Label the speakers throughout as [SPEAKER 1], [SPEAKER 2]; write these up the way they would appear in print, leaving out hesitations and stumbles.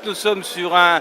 [SPEAKER 1] Nous sommes sur un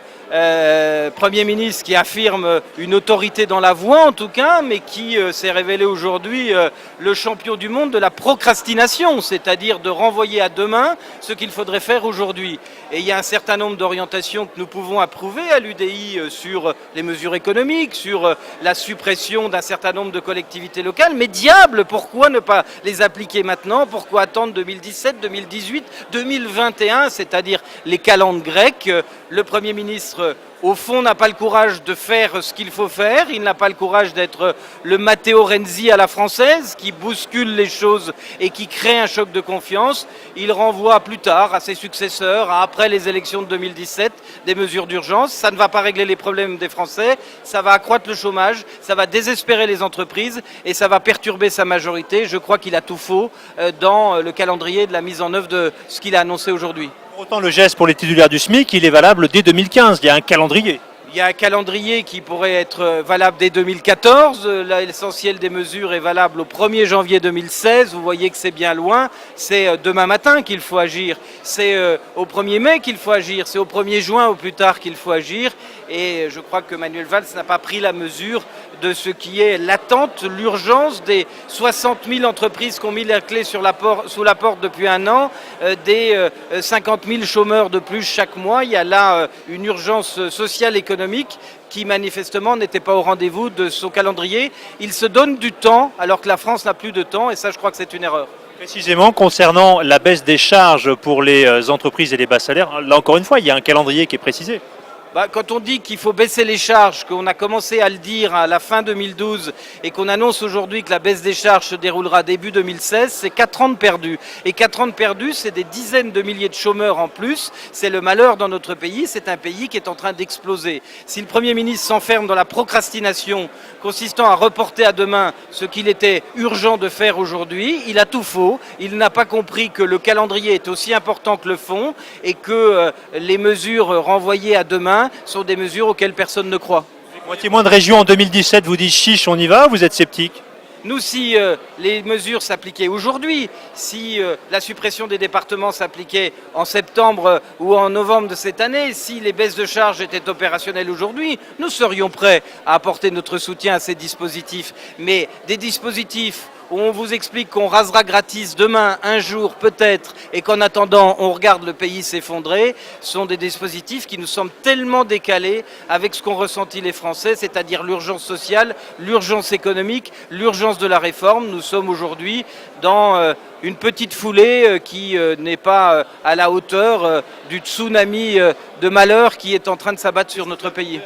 [SPEAKER 1] Premier ministre qui affirme une autorité dans la voie en tout cas, mais qui s'est révélé aujourd'hui le champion du monde de la procrastination, c'est-à-dire de renvoyer à demain ce qu'il faudrait faire aujourd'hui. Et il y a un certain nombre d'orientations que nous pouvons approuver à l'UDI sur les mesures économiques, sur la suppression d'un certain nombre de collectivités locales, mais diable, pourquoi ne pas les appliquer maintenant? Pourquoi attendre 2017, 2018, 2021, c'est-à-dire les calendes grecques? Le Premier ministre, au fond, n'a pas le courage de faire ce qu'il faut faire. Il n'a pas le courage d'être le Matteo Renzi à la française, qui bouscule les choses et qui crée un choc de confiance. Il renvoie plus tard à ses successeurs, après les élections de 2017, des mesures d'urgence. Ça ne va pas régler les problèmes des Français, ça va accroître le chômage, ça va désespérer les entreprises et ça va perturber sa majorité. Je crois qu'il a tout faux dans le calendrier de la mise en œuvre de ce qu'il a annoncé aujourd'hui.
[SPEAKER 2] Autant le geste pour les titulaires du SMIC, il est valable dès 2015, il y a un calendrier.
[SPEAKER 1] Il y a un calendrier qui pourrait être valable dès 2014. L'essentiel des mesures est valable au 1er janvier 2016. Vous voyez que c'est bien loin. C'est demain matin qu'il faut agir. C'est au 1er mai qu'il faut agir. C'est au 1er juin au plus tard qu'il faut agir. Et je crois que Manuel Valls n'a pas pris la mesure de ce qui est l'attente, l'urgence des 60 000 entreprises qui ont mis la clé sous la porte depuis un an, des 50 000 chômeurs de plus chaque mois. Il y a là une urgence sociale, économique qui manifestement n'était pas au rendez-vous de son calendrier. Il se donne du temps alors que la France n'a plus de temps et ça je crois que c'est une erreur.
[SPEAKER 2] Précisément concernant la baisse des charges pour les entreprises et les bas salaires, là encore une fois, il y a un calendrier qui est précisé.
[SPEAKER 1] Quand on dit qu'il faut baisser les charges, qu'on a commencé à le dire à la fin 2012 et qu'on annonce aujourd'hui que la baisse des charges se déroulera début 2016, c'est 4 ans de perdus. Et 4 ans de perdus, c'est des dizaines de milliers de chômeurs en plus. C'est le malheur dans notre pays. C'est un pays qui est en train d'exploser. Si le Premier ministre s'enferme dans la procrastination consistant à reporter à demain ce qu'il était urgent de faire aujourd'hui, il a tout faux. Il n'a pas compris que le calendrier est aussi important que le fond et que les mesures renvoyées à demain sont des mesures auxquelles personne ne croit.
[SPEAKER 2] Moitié moins de régions en 2017, vous dites chiche, on y va, vous êtes sceptique?
[SPEAKER 1] Nous, si les mesures s'appliquaient aujourd'hui, si la suppression des départements s'appliquait en septembre ou en novembre de cette année, si les baisses de charges étaient opérationnelles aujourd'hui, nous serions prêts à apporter notre soutien à ces dispositifs. Mais des dispositifs où on vous explique qu'on rasera gratis demain, un jour peut-être, et qu'en attendant on regarde le pays s'effondrer, sont des dispositifs qui nous semblent tellement décalés avec ce qu'ont ressenti les Français, c'est-à-dire l'urgence sociale, l'urgence économique, l'urgence de la réforme. Nous sommes aujourd'hui dans une petite foulée qui n'est pas à la hauteur du tsunami de malheur qui est en train de s'abattre sur notre pays.